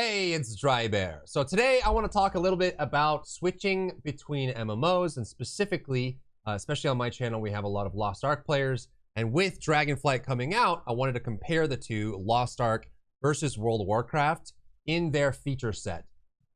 Hey, it's Drybear. So today I want to talk a little bit about switching between MMOs, and specifically, especially on my channel, we have a lot of Lost Ark players. And with Dragonflight coming out, I wanted to compare the two, Lost Ark versus World of Warcraft, in their feature set.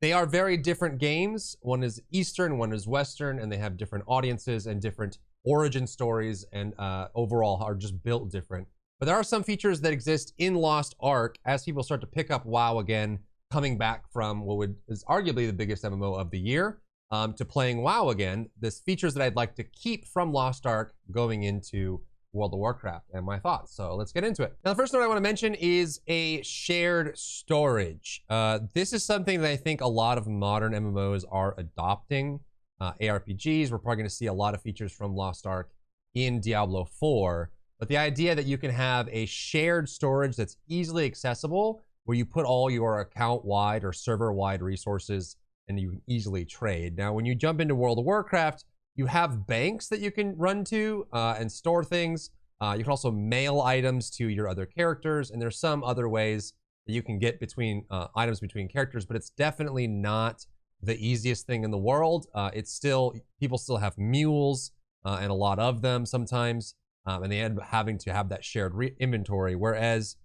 They are very different games. One is Eastern, one is Western, and they have different audiences and different origin stories, and overall are just built different. But there are some features that exist in Lost Ark as people start to pick up WoW again, coming back from what is arguably the biggest MMO of the year, to playing WoW again. There's features that I'd like to keep from Lost Ark going into World of Warcraft, and my thoughts. So let's get into it. Now, the first note I want to mention is a shared storage. This is something that I think a lot of modern MMOs are adopting. ARPGs, we're probably going to see a lot of features from Lost Ark in Diablo 4. But the idea that you can have a shared storage that's easily accessible, where you put all your account-wide or server-wide resources and you can easily trade. Now, when you jump into World of Warcraft, you have banks that you can run to and store things. You can also mail items to your other characters, and there's some other ways that you can get between items between characters, but it's definitely not the easiest thing in the world. It's still, people still have mules and a lot of them sometimes, and they end up having to have that shared inventory, whereas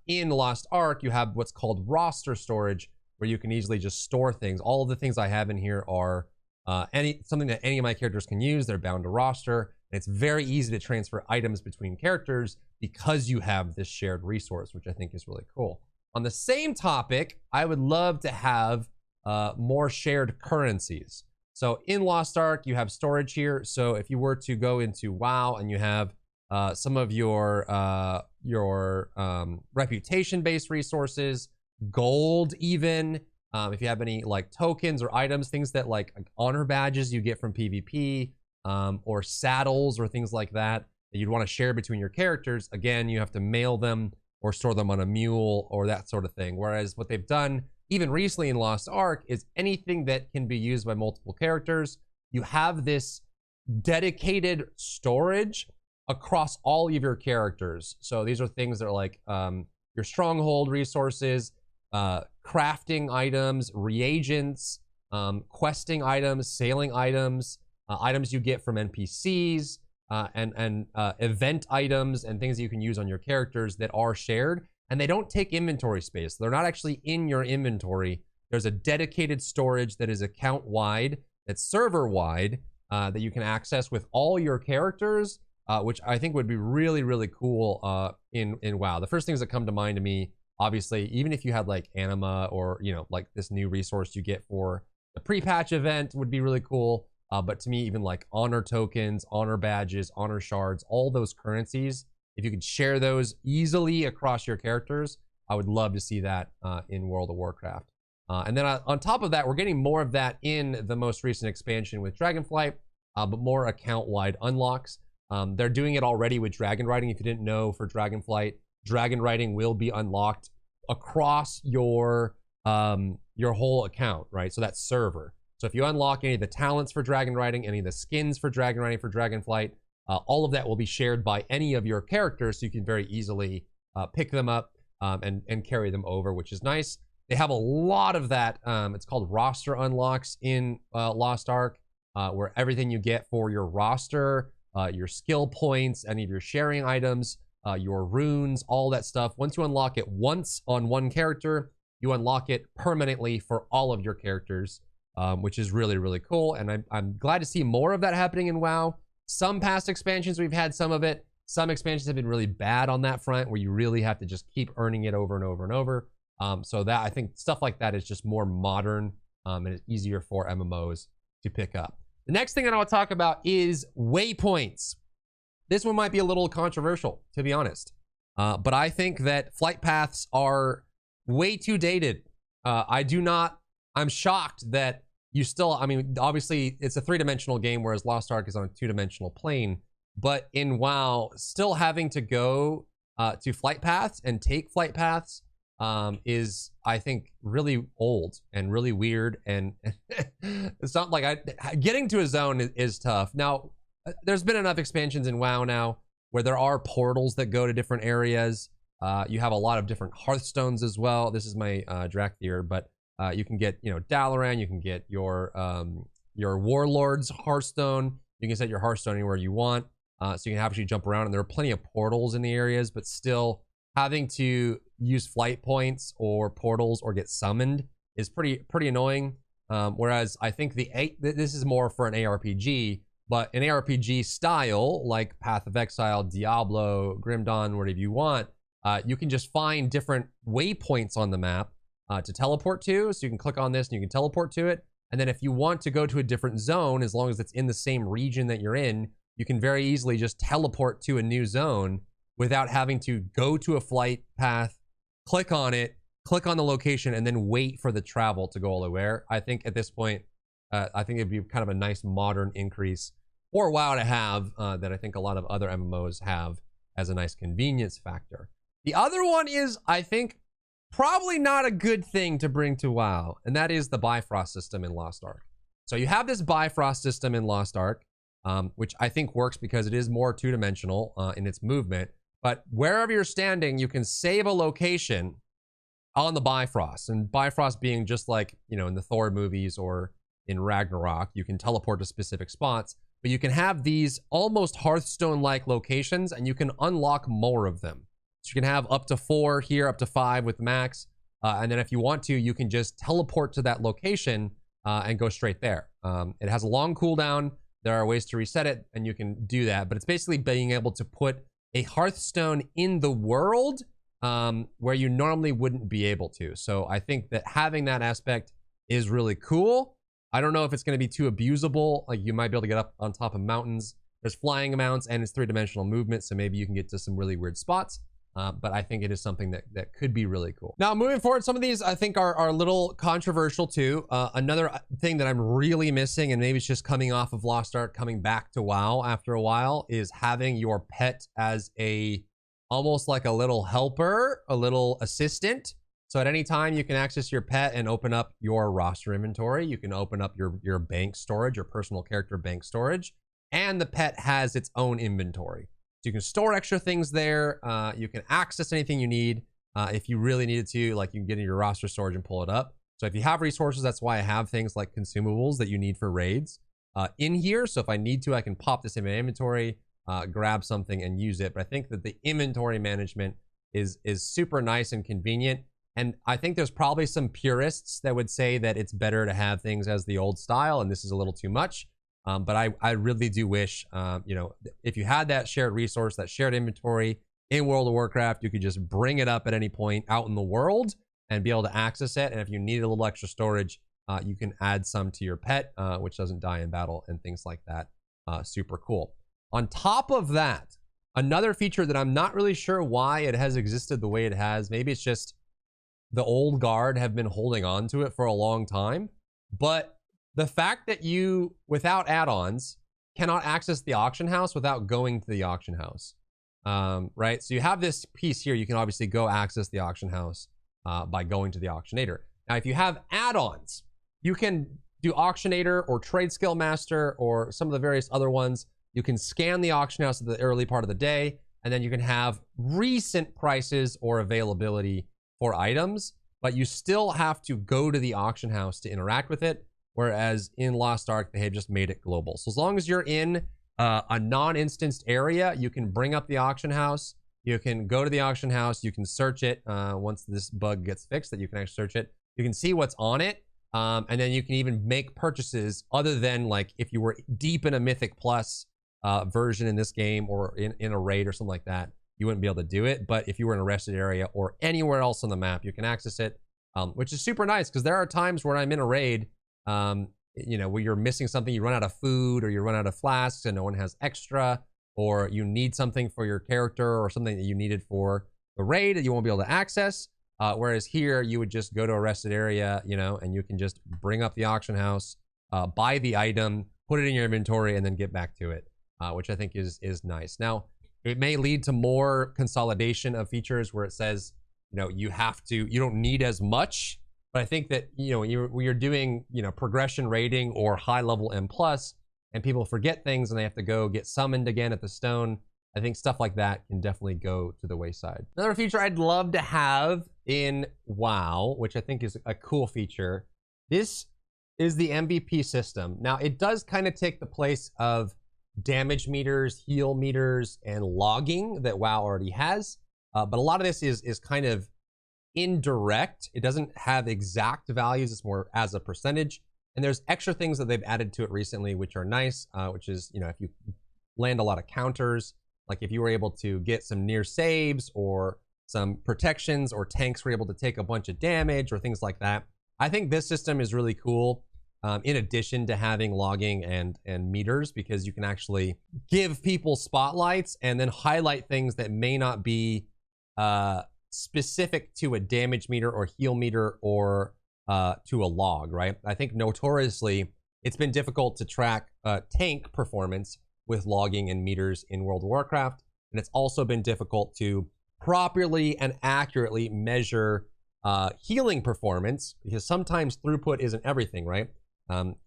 in Lost Ark, you have what's called roster storage, where you can easily just store things. All of the things I have in here are something that any of my characters can use. They're bound to roster. And it's very easy to transfer items between characters because you have this shared resource, which I think is really cool. On the same topic, I would love to have more shared currencies. So in Lost Ark, you have storage here. So if you were to go into WoW and you have some of your reputation-based resources, gold even, if you have any like tokens or items, things that like honor badges you get from PvP, or saddles or things like that you'd want to share between your characters, again, you have to mail them or store them on a mule or that sort of thing. Whereas what they've done even recently in Lost Ark is anything that can be used by multiple characters, you have this dedicated storage across all of your characters. So these are things that are like your stronghold resources, crafting items, reagents, questing items, sailing items, items you get from NPCs, and event items and things that you can use on your characters that are shared, and they don't take inventory space. They're not actually in your inventory. There's a dedicated storage that is account-wide, that's server-wide, that you can access with all your characters, which I think would be really, really cool in WoW. The first things that come to mind to me, obviously, even if you had like anima or, you know, like this new resource you get for the pre-patch event would be really cool. But to me, even like honor tokens, honor badges, honor shards, all those currencies, if you could share those easily across your characters, I would love to see that in World of Warcraft. And then on top of that, we're getting more of that in the most recent expansion with Dragonflight, but more account-wide unlocks. They're doing it already with dragon riding. If you didn't know, for Dragonflight, dragon riding will be unlocked across your whole account, right? So that's server. So if you unlock any of the talents for dragon riding, any of the skins for dragon riding for Dragonflight, all of that will be shared by any of your characters, so you can very easily pick them up and carry them over, which is nice. They have a lot of that. It's called roster unlocks in Lost Ark, where everything you get for your roster, your skill points, any of your sharing items, your runes, all that stuff. Once you unlock it once on one character, you unlock it permanently for all of your characters, which is really, really cool. And I'm glad to see more of that happening in WoW. Some past expansions, we've had some of it. Some expansions have been really bad on that front, where you really have to just keep earning it over and over and over. So that, I think stuff like that is just more modern, and it's easier for MMOs to pick up. The next thing I want to talk about is waypoints. This one might be a little controversial, to be honest. But I think that flight paths are way too dated. I'm shocked that you still, I mean, obviously it's a three-dimensional game, whereas Lost Ark is on a two-dimensional plane. But in WoW, still having to go to flight paths and take flight paths is, I think, really old and really weird. And it's not like getting to a zone is tough. Now, there's been enough expansions in WoW now where there are portals that go to different areas. You have a lot of different Hearthstones as well. This is my Drakthir, but you can get, Dalaran. You can get your Warlords Hearthstone. You can set your Hearthstone anywhere you want, so you can actually jump around. And there are plenty of portals in the areas, but still having to use flight points or portals or get summoned is pretty annoying. Whereas I think this is more for an ARPG, but an ARPG style like Path of Exile, Diablo, Grim Dawn, whatever you want, you can just find different waypoints on the map to teleport to. So you can click on this and you can teleport to it. And then if you want to go to a different zone, as long as it's in the same region that you're in, you can very easily just teleport to a new zone without having to go to a flight path, click on it, click on the location, and then wait for the travel to go all the way. I think at this point, I think it'd be kind of a nice modern increase for WoW to have that I think a lot of other MMOs have as a nice convenience factor. The other one is, I think, probably not a good thing to bring to WoW, and that is the Bifrost system in Lost Ark. So you have this Bifrost system in Lost Ark, which I think works because it is more two-dimensional in its movement. But wherever you're standing, you can save a location on the Bifrost. And Bifrost being just like, in the Thor movies or in Ragnarok, you can teleport to specific spots. But you can have these almost Hearthstone-like locations, and you can unlock more of them. So you can have up to 4 here, up to 5 with max. And then if you want to, you can just teleport to that location and go straight there. It has a long cooldown. There are ways to reset it, and you can do that. But it's basically being able to put a Hearthstone in the world where you normally wouldn't be able to. So I think that having that aspect is really cool. I don't know if it's going to be too abusable. Like, you might be able to get up on top of mountains. There's flying amounts, and it's 3-dimensional movement, so maybe you can get to some really weird spots. But I think it is something that could be really cool. Now, moving forward, some of these I think are a little controversial too. Another thing that I'm really missing, and maybe it's just coming off of Lost Ark, coming back to WoW after a while, is having your pet as almost like a little helper, a little assistant. So at any time you can access your pet and open up your roster inventory. You can open up your bank storage, your personal character bank storage, and the pet has its own inventory. So you can store extra things there. You can access anything you need if you really needed to. Like, you can get into your roster storage and pull it up. So if you have resources, that's why I have things like consumables that you need for raids in here. So if I need to, I can pop this in my inventory, grab something and use it. But I think that the inventory management is super nice and convenient. And I think there's probably some purists that would say that it's better to have things as the old style, and this is a little too much. But I really do wish, if you had that shared resource, that shared inventory in World of Warcraft, you could just bring it up at any point out in the world and be able to access it. And if you need a little extra storage, you can add some to your pet, which doesn't die in battle and things like that. Super cool. On top of that, another feature that I'm not really sure why it has existed the way it has. Maybe it's just the old guard have been holding on to it for a long time, but the fact that you, without add-ons, cannot access the auction house without going to the auction house, right? So you have this piece here. You can obviously go access the auction house by going to the auctionator. Now, if you have add-ons, you can do auctionator or trade skill master or some of the various other ones. You can scan the auction house at the early part of the day, and then you can have recent prices or availability for items, but you still have to go to the auction house to interact with it. Whereas in Lost Ark, they have just made it global. So as long as you're in a non-instanced area, you can bring up the auction house. You can go to the auction house. You can search it once this bug gets fixed, that you can actually search it. You can see what's on it. And then you can even make purchases other than, like, if you were deep in a Mythic Plus version in this game or in a raid or something like that, you wouldn't be able to do it. But if you were in a rested area or anywhere else on the map, you can access it, which is super nice, because there are times where I'm in a raid, where you're missing something, you run out of food or you run out of flasks and no one has extra, or you need something for your character or something that you needed for the raid that you won't be able to access. Whereas here, you would just go to a rested area, and you can just bring up the auction house, buy the item, put it in your inventory, and then get back to it, which I think is nice. Now, it may lead to more consolidation of features where it says, you don't need as much. But I think that, when you're doing, progression rating or high level M+, and people forget things and they have to go get summoned again at the stone, I think stuff like that can definitely go to the wayside. Another feature I'd love to have in WoW, which I think is a cool feature, this is the MVP system. Now, it does kind of take the place of damage meters, heal meters, and logging that WoW already has. But a lot of this is kind of indirect. It doesn't have exact values. It's more as a percentage. And there's extra things that they've added to it recently, which are nice, which is, you know, if you land a lot of counters, like if you were able to get some near saves or some protections, or tanks were able to take a bunch of damage or things like that. I think this system is really cool, in addition to having logging and meters, because you can actually give people spotlights and then highlight things that may not be specific to a damage meter or heal meter or to a log, right? I think notoriously it's been difficult to track tank performance with logging and meters in World of Warcraft, and it's also been difficult to properly and accurately measure healing performance, because sometimes throughput isn't everything, right?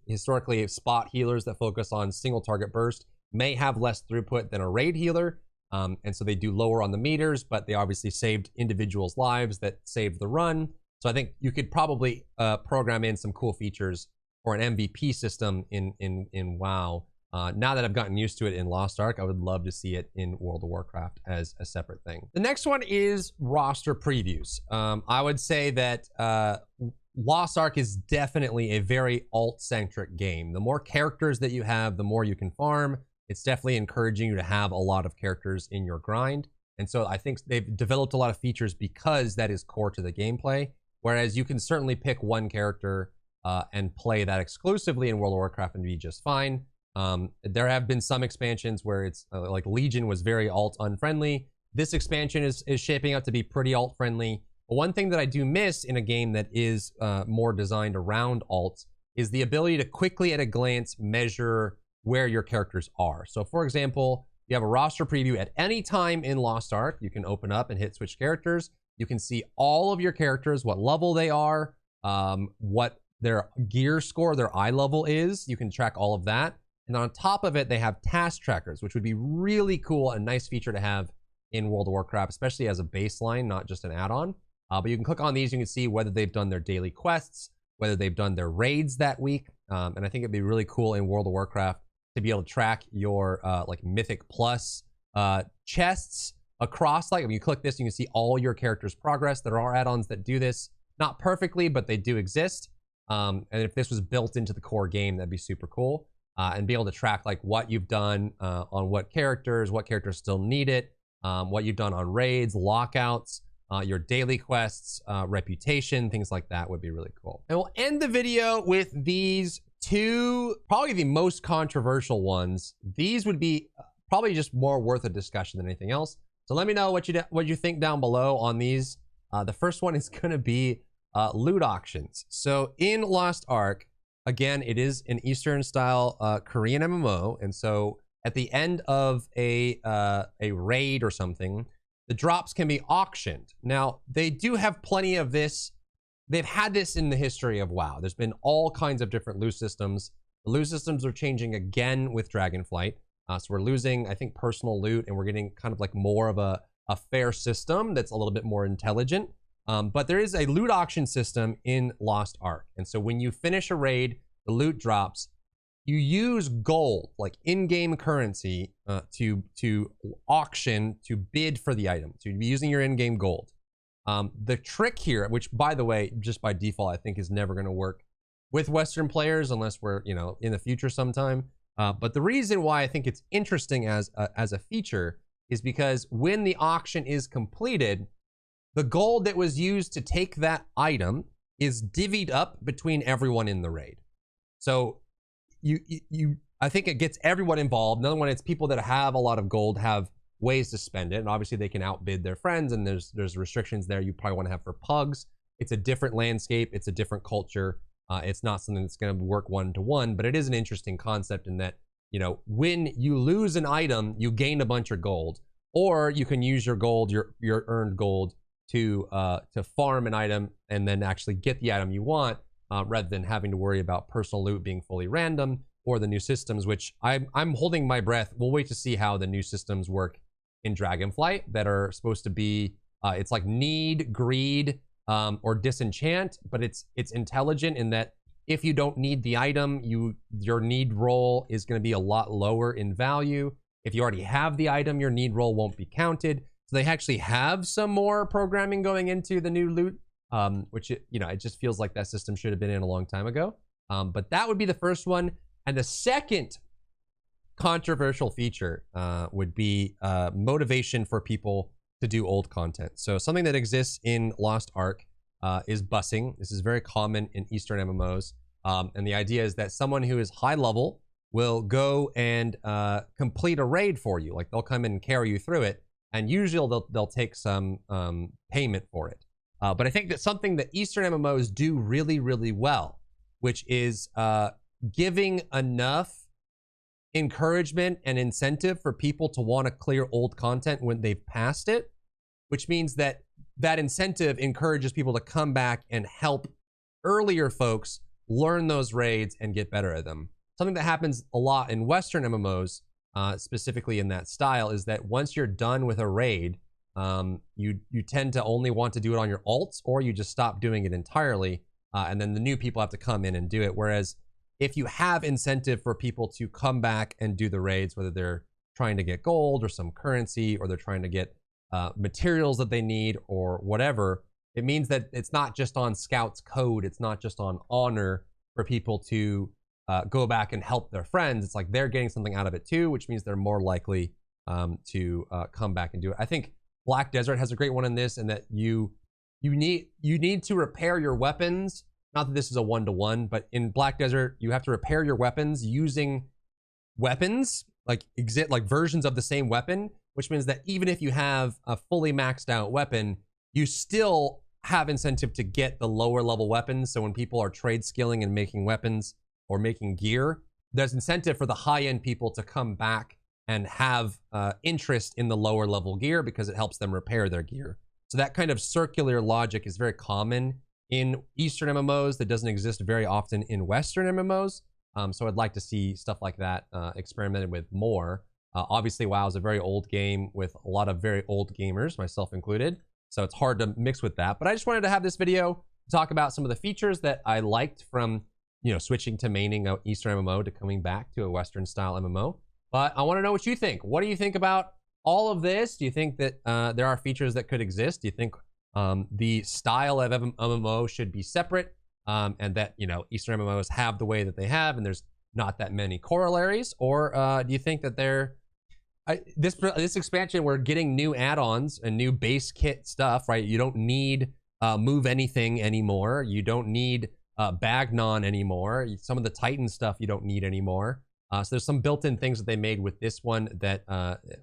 Historically, spot healers that focus on single target burst may have less throughput than a raid healer, and so they do lower on the meters, but they obviously saved individuals' lives that saved the run. So I think you could probably program in some cool features for an MVP system in WoW. Now that I've gotten used to it in Lost Ark, I would love to see it in World of Warcraft as a separate thing. The next one is roster previews. I would say that Lost Ark is definitely a very alt-centric game. The more characters that you have, the more you can farm. It's definitely encouraging you to have a lot of characters in your grind. And so I think they've developed a lot of features because that is core to the gameplay. Whereas you can certainly pick one character and play that exclusively in World of Warcraft and be just fine. There have been some expansions where it's like Legion was very alt unfriendly. This expansion is shaping up to be pretty alt friendly. But one thing that I do miss in a game that is more designed around alts is the ability to quickly at a glance measure where your characters are. So for example, you have a roster preview at any time in Lost Ark. You can open up and hit switch characters. You can see all of your characters, what level they are, what their gear score, their eye level is. You can track all of that. And on top of it, they have task trackers, which would be really cool, a nice feature to have in World of Warcraft, especially as a baseline, not just an add-on. But you can click on these, you can see whether they've done their daily quests, whether they've done their raids that week. And I think it'd be really cool in World of Warcraft to be able to track your like Mythic Plus chests across. Like, if you click this, you can see all your characters' progress. There are add-ons that do this, not perfectly, but they do exist. And if this was built into the core game, that'd be super cool. And be able to track like what you've done on what characters still need it, what you've done on raids, lockouts, your daily quests, reputation, things like that would be really cool. And we'll end the video with these two, probably the most controversial ones. These would be probably just more worth a discussion than anything else. So let me know what you think down below on these. The first one is going to be loot auctions. So in Lost Ark, again, it is an Eastern style Korean MMO. And so at the end of a raid or something, the drops can be auctioned. Now, they do have plenty of this. They've had this in the history of WoW. There's been all kinds of different loot systems. The loot systems are changing again with Dragonflight. So we're losing, I think, personal loot, and we're getting kind of like more of a fair system that's a little bit more intelligent. But there is a loot auction system in Lost Ark. And so when you finish a raid, the loot drops, you use gold, like in-game currency, to auction, to bid for the item. So you'd be using your in-game gold. The trick here, which by the way, just by default, I think is never going to work with Western players unless we're, you know, in the future sometime. But the reason why I think it's interesting as a feature is because when the auction is completed, the gold that was used to take that item is divvied up between everyone in the raid. So I think it gets everyone involved. Another one, it's people that have a lot of gold have ways to spend it, and obviously they can outbid their friends, and there's restrictions there you probably want to have for pugs. It's a different landscape, it's a different culture. It's not something that's going to work one-to-one, but it is an interesting concept in that, you know, when you lose an item, you gain a bunch of gold, or you can use your gold, your earned gold, to farm an item and then actually get the item you want, rather than having to worry about personal loot being fully random or the new systems, which I'm holding my breath. We'll wait to see how the new systems work in Dragonflight that are supposed to be, it's like need, greed, or disenchant, but it's intelligent in that if you don't need the item, your need roll is going to be a lot lower in value. If you already have the item, your need roll won't be counted. So they actually have some more programming going into the new loot, which, it just feels like that system should have been in a long time ago. But that would be the first one. And the second controversial feature would be motivation for people to do old content. So something that exists in Lost Ark is busing. This is very common in Eastern MMOs. And the idea is that someone who is high level will go and complete a raid for you. Like they'll come in and carry you through it. And usually they'll take some payment for it. But I think that something that Eastern MMOs do really, really well, which is giving enough encouragement and incentive for people to want to clear old content when they've passed it, which means that that incentive encourages people to come back and help earlier folks learn those raids and get better at them. Something that happens a lot in Western MMOs, specifically in that style, is that once you're done with a raid, you tend to only want to do it on your alts, or you just stop doing it entirely, and then the new people have to come in and do it. Whereas if you have incentive for people to come back and do the raids, whether they're trying to get gold or some currency, or they're trying to get materials that they need or whatever, it means that it's not just on Scout's code, it's not just on honor for people to go back and help their friends. It's like they're getting something out of it too, which means they're more likely to come back and do it. I think Black Desert has a great one in this, in that you need to repair your weapons. Not that this is a one-to-one, but in Black Desert, you have to repair your weapons using weapons, like versions of the same weapon, which means that even if you have a fully maxed out weapon, you still have incentive to get the lower level weapons. So when people are trade skilling and making weapons or making gear, there's incentive for the high-end people to come back and have interest in the lower level gear because it helps them repair their gear. So that kind of circular logic is very common in Eastern MMOs that doesn't exist very often in Western MMOs. So I'd like to see stuff like that experimented with more. Obviously, WoW is a very old game with a lot of very old gamers, myself included. So it's hard to mix with that. But I just wanted to have this video to talk about some of the features that I liked from, switching to maining an Eastern MMO to coming back to a Western style MMO. But I want to know what you think. What do you think about all of this? Do you think that there are features that could exist? Do you think the style of MMO should be separate, and that, Eastern MMOs have the way that they have and there's not that many corollaries? Or do you think that this expansion, we're getting new add-ons and new base kit stuff, right? You don't need move anything anymore. You don't need Bagnon anymore. Some of the Titan stuff you don't need anymore. So there's some built-in things that they made with this one that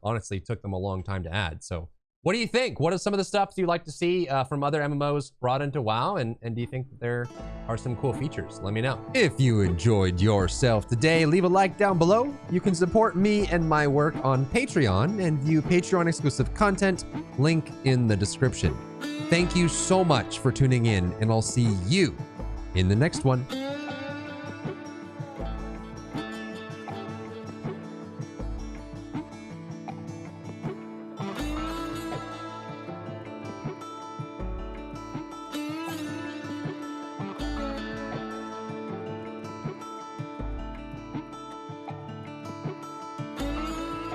honestly took them a long time to add. So what do you think? What are some of the stuff you like to see from other MMOs brought into WoW? And do you think that there are some cool features? Let me know. If you enjoyed yourself today, leave a like down below. You can support me and my work on Patreon and view Patreon exclusive content, link in the description. Thank you so much for tuning in, and I'll see you in the next one.